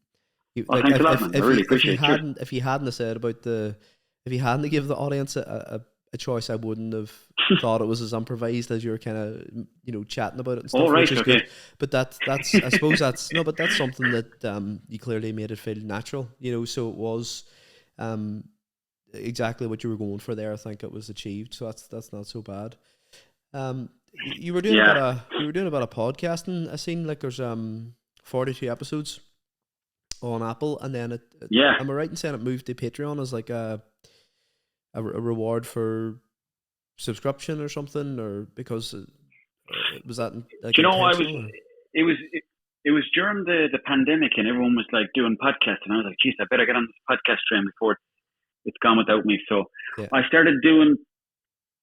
Speaker 2: Oh,
Speaker 1: like
Speaker 2: thanks a lot, man. I really appreciate it. Cheers.
Speaker 1: if you hadn't have said about if you hadn't have give the audience a choice, I wouldn't have thought it was as improvised as you were kind of chatting about it and
Speaker 2: All
Speaker 1: stuff,
Speaker 2: right.
Speaker 1: which is
Speaker 2: Okay.
Speaker 1: good. But that's I suppose that's no, but that's something that you clearly made it feel natural, so it was um exactly what you were going for there. I think it was achieved, so that's not so bad. You were doing
Speaker 2: Yeah.
Speaker 1: a bit of podcasting. I seen like there's 42 episodes on Apple, and then
Speaker 2: Yeah.
Speaker 1: am I right in saying it moved to Patreon as like a reward for subscription or something, or because was that like
Speaker 2: Do you know,
Speaker 1: intentional? Or?
Speaker 2: it was, it, it was during the pandemic, and everyone was like doing podcasts, and I was like, geez, I better get on this podcast train before it's gone without me. So
Speaker 1: Yeah,
Speaker 2: I started doing,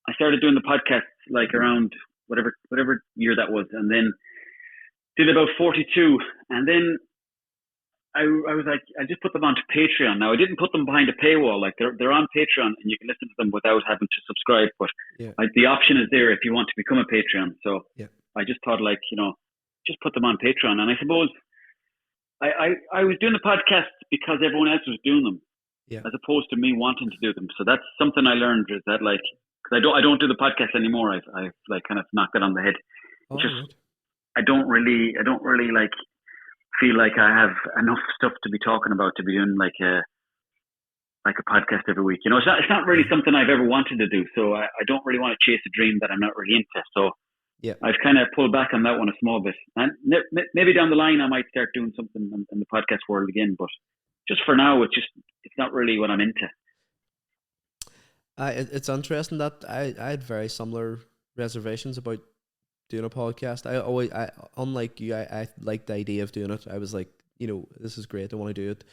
Speaker 2: the podcasts like around whatever year that was, and then did about 42, and then I was like, I just put them onto Patreon. Now I didn't put them behind a paywall. Like they're on Patreon, and you can listen to them without having to subscribe. But
Speaker 1: yeah,
Speaker 2: the option is there if you want to become a Patreon. So
Speaker 1: yeah,
Speaker 2: I just thought, like, just put them on Patreon. And I suppose I was doing the podcasts because everyone else was doing them,
Speaker 1: yeah.
Speaker 2: as opposed to me wanting to do them. So that's something I learned, is that like, because I don't do the podcast anymore. I've like kind of knocked it on the head. It's
Speaker 1: All
Speaker 2: just
Speaker 1: right.
Speaker 2: I don't really like feel like I have enough stuff to be talking about to be doing like a podcast every week. It's not really
Speaker 1: Yeah,
Speaker 2: something I've ever wanted to do. So I don't really want to chase a dream that I'm not really into. So
Speaker 1: yeah.
Speaker 2: I've kind of pulled back on that one a small bit, and maybe down the line I might start doing something in the podcast world again. But just for now, it's not really what I'm into.
Speaker 1: It's interesting that I had very similar reservations about doing a podcast. I unlike you, I like the idea of doing it. I was like, this is great. I want to do it.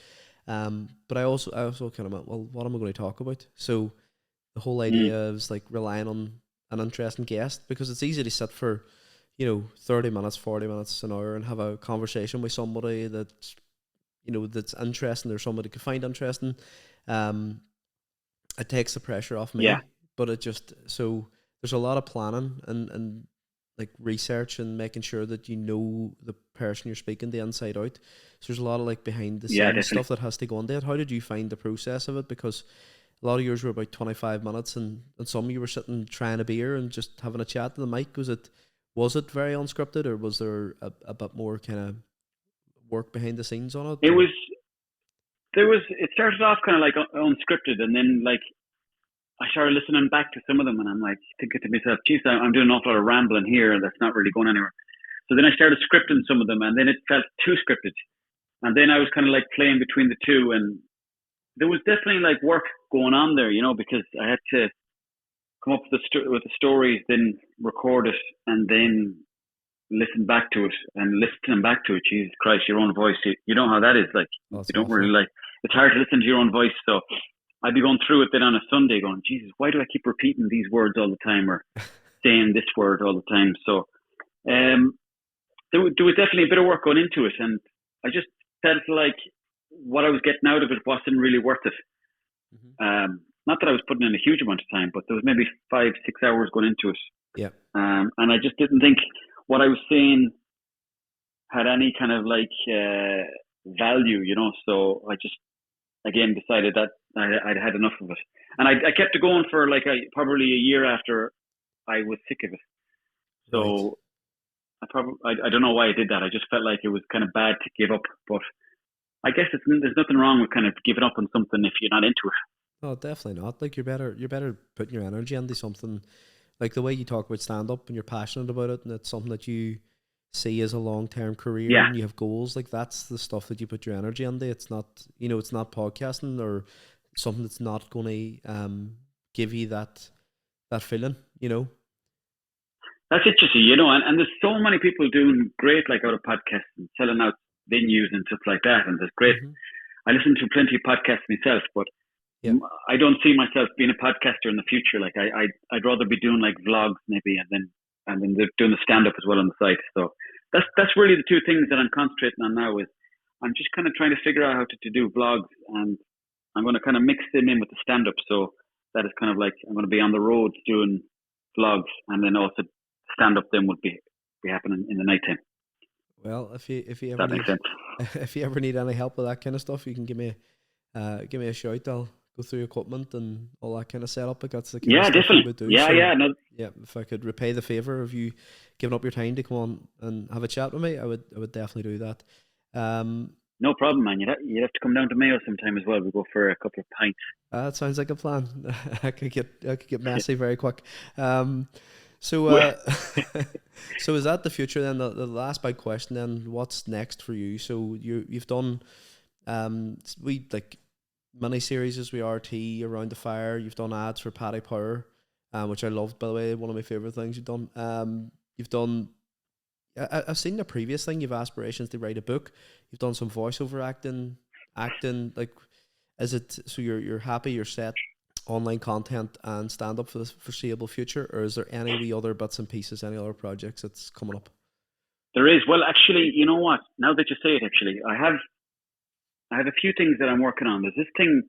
Speaker 1: But I also kind of went, well, what am I going to talk about? So the whole
Speaker 2: Mm.
Speaker 1: idea is like relying on an interesting guest, because it's easy to sit for 30 minutes, 40 minutes, an hour, and have a conversation with somebody that's interesting, or somebody could find interesting. Um, it takes the pressure off
Speaker 2: Yeah,
Speaker 1: me, but it just so there's a lot of planning and like research and making sure that the person you're speaking to inside out. So there's a lot of like behind the
Speaker 2: yeah,
Speaker 1: scenes
Speaker 2: definitely.
Speaker 1: stuff that has to go into it. How did you find the process of it? Because a lot of yours were about 25 minutes, and some of you were sitting trying a beer and just having a chat to the mic. Was it very unscripted, or was there a bit more kind of work behind the scenes on it?
Speaker 2: It
Speaker 1: Or
Speaker 2: was it started off kind of like unscripted, and then like I started listening back to some of them, and I'm like thinking to myself, geez, I'm doing an awful lot of rambling here, and that's not really going anywhere. So then I started scripting some of them, and then it felt too scripted. And then I was kind of like playing between the two, and there was definitely like work going on there, because I had to come up with the stories, then record it, and then listen back to it. And listening back to it, Jesus Christ, your own voice, you know how that is. Like,
Speaker 1: That's
Speaker 2: you don't
Speaker 1: awful.
Speaker 2: really like. It's hard to listen to your own voice, so I'd be going through it then on a Sunday, going, Jesus, why do I keep repeating these words all the time, or saying this word all the time? So, there was definitely a bit of work going into it, and I just felt like what I was getting out of it wasn't really worth it. Not that I was putting in a huge amount of time, but there was maybe 5-6 hours going into it.
Speaker 1: Yeah.
Speaker 2: And I just didn't think what I was saying had any kind of like value, So I just again decided that I'd had enough of it, and I kept it going for like probably a year after I was sick of it.
Speaker 1: Right.
Speaker 2: So I don't know why I did that. I just felt like it was kind of bad to give up, but I guess there's nothing wrong with kind of giving up on something if you're not into it.
Speaker 1: No, definitely not. Like you're better putting your energy into something like the way you talk about stand up and you're passionate about it and it's something that you see as a long term career
Speaker 2: Yeah,
Speaker 1: and you have goals. Like that's the stuff that you put your energy into. It's not it's not podcasting or something that's not gonna give you that feeling.
Speaker 2: that's it, you see, and there's so many people doing great, like out of podcasts and selling out venues and stuff like that, and there's great.
Speaker 1: Mm-hmm.
Speaker 2: I listen to plenty of podcasts myself, but
Speaker 1: Yeah.
Speaker 2: I don't see myself being a podcaster in the future. Like I'd rather be doing like vlogs maybe, and then doing the stand up as well on the site. So that's really the two things that I'm concentrating on now. Is I'm just kind of trying to figure out how to do vlogs, and I'm going to kind of mix them in with the stand up. So that is kind of like I'm going to be on the road doing vlogs, and then also stand up then would be happening in the nighttime.
Speaker 1: Well, if you ever
Speaker 2: That makes
Speaker 1: need
Speaker 2: sense.
Speaker 1: if you ever need any help with that kind of stuff, you can give me a shout. I'll go through equipment and all that kind of setup. Like that's the kind of
Speaker 2: Yeah,
Speaker 1: stuff we
Speaker 2: definitely.
Speaker 1: would do.
Speaker 2: Yeah,
Speaker 1: So
Speaker 2: yeah. No,
Speaker 1: yeah, if I could repay the favor of you giving up your time to come on and have a chat with me, I would definitely do that. Um,
Speaker 2: no problem, man. You'd have to come down to Mayo sometime as well. We'll go for a couple of pints.
Speaker 1: that sounds like a plan. I could get messy very quick. Um, so uh, so is that the future then? The last big question then, what's next for you? So you've done we like mini series as we RT around the fire. You've done ads for Paddy Power, which I loved, by the way. One of my favorite things you've done. You've done. I've seen the previous thing. You've aspirations to write a book. You've done some voiceover acting. Like, is it so? You're happy? You're set. Online content and stand up for the foreseeable future, or is there any wee other bits and pieces, any other projects that's coming up?
Speaker 2: There is. Well, actually, you know what? Now that you say it, actually, I have a few things that I'm working on. There's this thing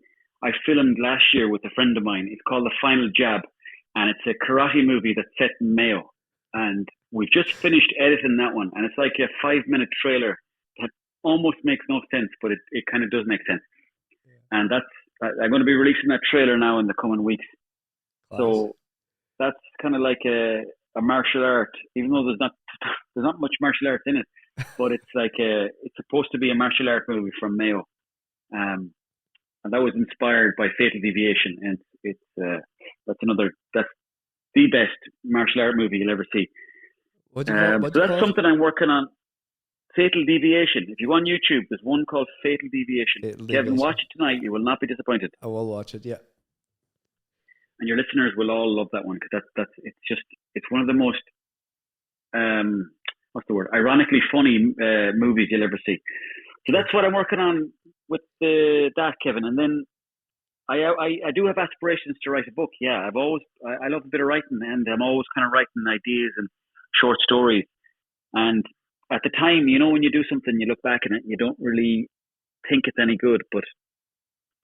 Speaker 2: I filmed last year with a friend of mine. It's called The Final Jab, and it's a karate movie that's set in Mayo. And we've just finished editing that one, and it's like a 5-minute trailer that almost makes no sense, but it kind of does make sense. And I'm going to be releasing that trailer now in the coming weeks.
Speaker 1: Class.
Speaker 2: So that's kind of like a martial art, even though there's not much martial arts in it, but it's like it's supposed to be a martial art movie from Mayo, and that was inspired by Fatal Deviation, and that's the best martial art movie you'll ever see.
Speaker 1: What do you call? What do
Speaker 2: So
Speaker 1: you
Speaker 2: that's
Speaker 1: call it?
Speaker 2: something I'm working on. Fatal Deviation. If you go on YouTube, there's one called Fatal Deviation.
Speaker 1: Fatal
Speaker 2: Kevin,
Speaker 1: Deviation.
Speaker 2: watch it tonight. You will not be disappointed,
Speaker 1: I will watch it. Yeah.
Speaker 2: and your listeners will all love that one because it's one of the most what's the word? Ironically funny movies you'll ever see. So that's what I'm working on with that, Kevin. And then I do have aspirations to write a book. Yeah, I love a bit of writing, and I'm always kind of writing ideas and short stories. And at the time, when you do something, you look back on it, you don't really think it's any good. But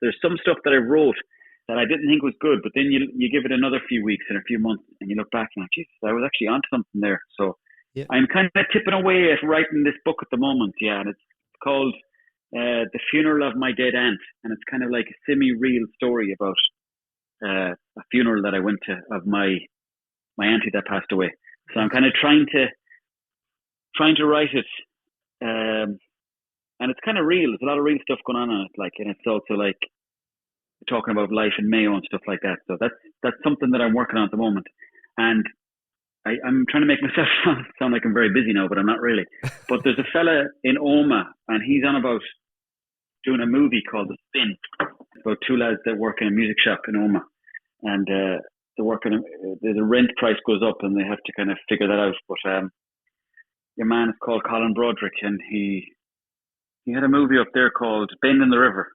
Speaker 2: there's some stuff that I wrote that I didn't think was good. But then you give it another few weeks and a few months, and you look back and like, Jesus, I was actually onto something there. So
Speaker 1: Yeah.
Speaker 2: I'm kind of tipping away at writing this book at the moment. Yeah, and it's called The Funeral of My Dead Aunt, and it's kind of like a semi-real story about a funeral that I went to of my auntie that passed away. So I'm kind of trying to write it, and it's kind of real. There's a lot of real stuff going on in it, like, and it's also like talking about life in Mayo and stuff like that. So that's something that I'm working on at the moment. And I'm trying to make myself sound like I'm very busy now, but I'm not really. But there's a fella in Oma, and he's on about doing a movie called The Spin. It's about two lads that work in a music shop in Oma, and the rent price goes up, and they have to kind of figure that out. But your man is called Colin Broderick, and he had a movie up there called Bend in the River.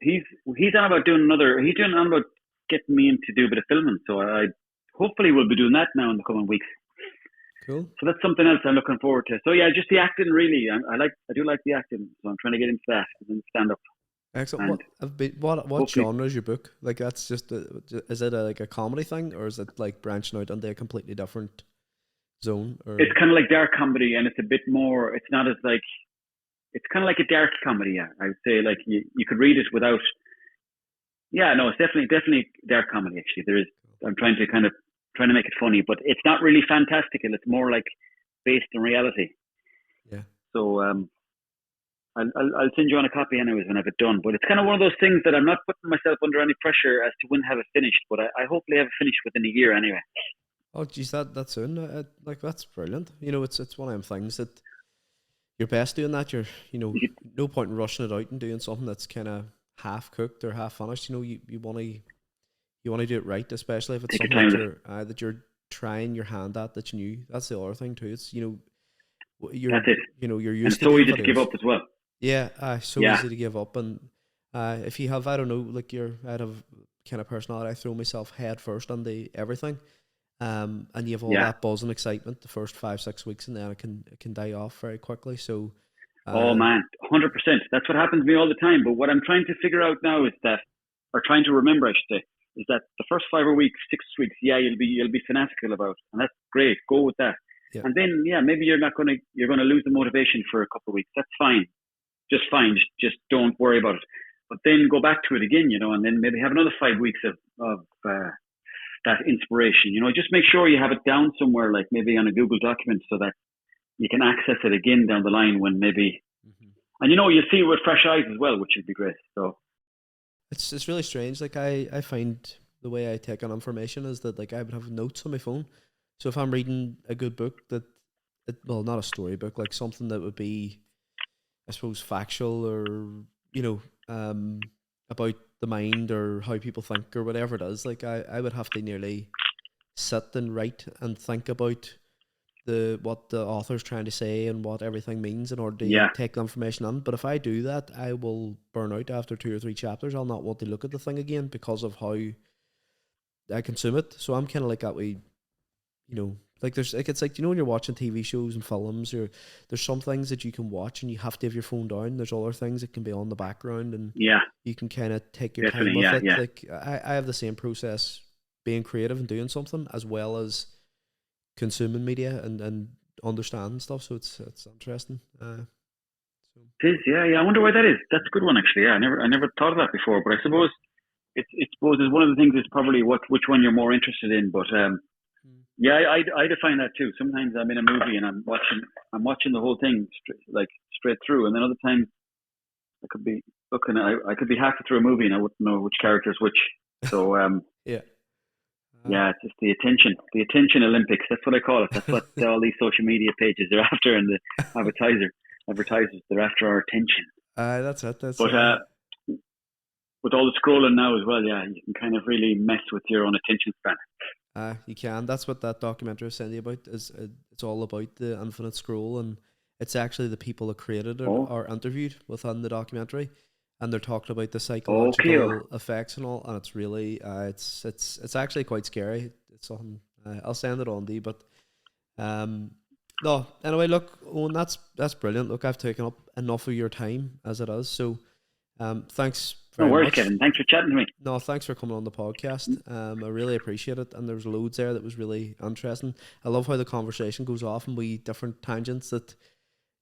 Speaker 2: He's on about getting me in to do a bit of filming. So I hopefully will be doing that now in the coming weeks.
Speaker 1: Cool.
Speaker 2: So that's something else I'm looking forward to. So yeah, just the acting really. I do like the acting, so I'm trying to get into that and then stand up.
Speaker 1: Excellent. What genre is your book? Like, that's just is it like a comedy thing, or is it like branching out into a completely different zone? Or?
Speaker 2: It's kind of like dark comedy, and it's a bit more. It's not as like. It's kind of like a dark comedy. Yeah, I would say like you could read it without. Yeah, no, it's definitely dark comedy. Actually, I'm trying to make it funny, but it's not really fantastical. It's more like based in reality.
Speaker 1: Yeah.
Speaker 2: So I'll send you on a copy anyways when I have it done. But it's kind of one of those things that I'm not putting myself under any pressure as to when have it finished. But I hopefully have it finished within a year anyway.
Speaker 1: Oh, geez, that's soon. Like, that's brilliant. You know, it's one of them things that you're best doing that. You're, no point in rushing it out and doing something that's kind of half cooked or half finished. You know, you want to do it right, especially if it's something that you're trying your hand at that you knew. That's the other thing too. It's you're
Speaker 2: that's it.
Speaker 1: You're used
Speaker 2: and
Speaker 1: to.
Speaker 2: So easy to give up as well.
Speaker 1: Yeah, easy to give up. And if you have, I don't know, like I'd have kind of personality. I throw myself head first into everything. And you have all that buzz and excitement the first 5-6 weeks, and then it can die off very quickly. So,
Speaker 2: oh man, 100%. That's what happens to me all the time. But what I'm trying to figure out now is that, or trying to remember, I should say, is that the first 5 weeks, 6 weeks, you'll be fanatical about, and that's great. Go with that. Yeah. And then, maybe you're going to lose the motivation for a couple of weeks. That's fine, just fine. Just don't worry about it. But then go back to it again, and then maybe have another 5 weeks of that inspiration. Just make sure you have it down somewhere, like maybe on a Google document, so that you can access it again down the line when maybe, and you'll see it with fresh eyes as well, which would be great. So
Speaker 1: it's really strange. Like I find the way I take on information is that like I would have notes on my phone. So if I'm reading a good book not a storybook, like something that would be, I suppose, factual or about the mind or how people think or whatever it is, like I would have to nearly sit and write and think about what the author's trying to say and what everything means in order to take the information in. But if I do that, I will burn out after 2 or 3 chapters. I'll not want to look at the thing again because of how I consume it. So I'm kind of like that way, like there's like, it's like, when you're watching TV shows and films, or there's some things that you can watch and you have to have your phone down. There's other things that can be on the background, and you can kind of take your time with it. Like I have the same process being creative and doing something as well as consuming media and understanding stuff. So it's interesting.
Speaker 2: It is, I wonder why that is. That's a good one, actually. I never thought of that before, but I suppose it's one of the things is probably which one you're more interested in. But I define that too. Sometimes I'm in a movie and I'm watching the whole thing straight through, and then other times I could be looking. I could be halfway through a movie and I wouldn't know which character is which. So it's just the attention Olympics. That's what I call it. That's what all these social media pages are after, and the advertisers, they're after our attention.
Speaker 1: That's it.
Speaker 2: But with all the scrolling now as well, you can kind of really mess with your own attention span.
Speaker 1: You can. That's what that documentary was saying about. It's all about the infinite scroll, and it's actually the people that created it are interviewed within the documentary, and they're talking about the psychological effects and all. And it's really, it's actually quite scary. It's something I'll send it on to you, but no. Anyway, look, Owen, that's brilliant. Look, I've taken up enough of your time as it is, so thanks.
Speaker 2: No worries, Kevin. Thanks for chatting to me.
Speaker 1: No, thanks for coming on the podcast. I really appreciate it, and there's loads there that was really interesting. I love how the conversation goes off and we different tangents that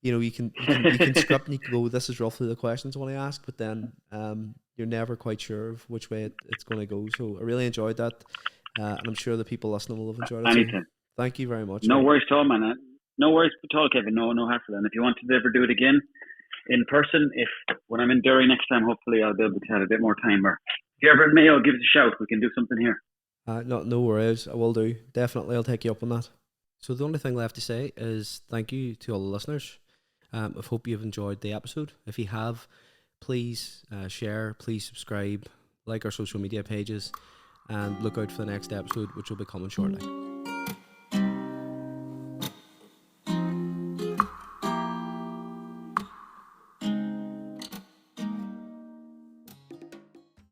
Speaker 1: you can script and you can go, this is roughly the questions I want to ask, but then you're never quite sure of which way it's going to go. So I really enjoyed that, and I'm sure the people listening will have enjoyed it.
Speaker 2: Anytime.
Speaker 1: So thank you very much.
Speaker 2: No worries at all, man. No worries at all, Kevin. No hassle. And if you want to ever do it again in person, when I'm in Derry next time, hopefully I'll be able to have a bit more time, or If you're ever in Mayo, give us a shout. We can do something here.
Speaker 1: No worries. I will do. Definitely, I'll take you up on that. So the only thing left to say is thank you to all the listeners. I hope you've enjoyed the episode. If you have, please share, please subscribe, like our social media pages, and look out for the next episode, which will be coming shortly.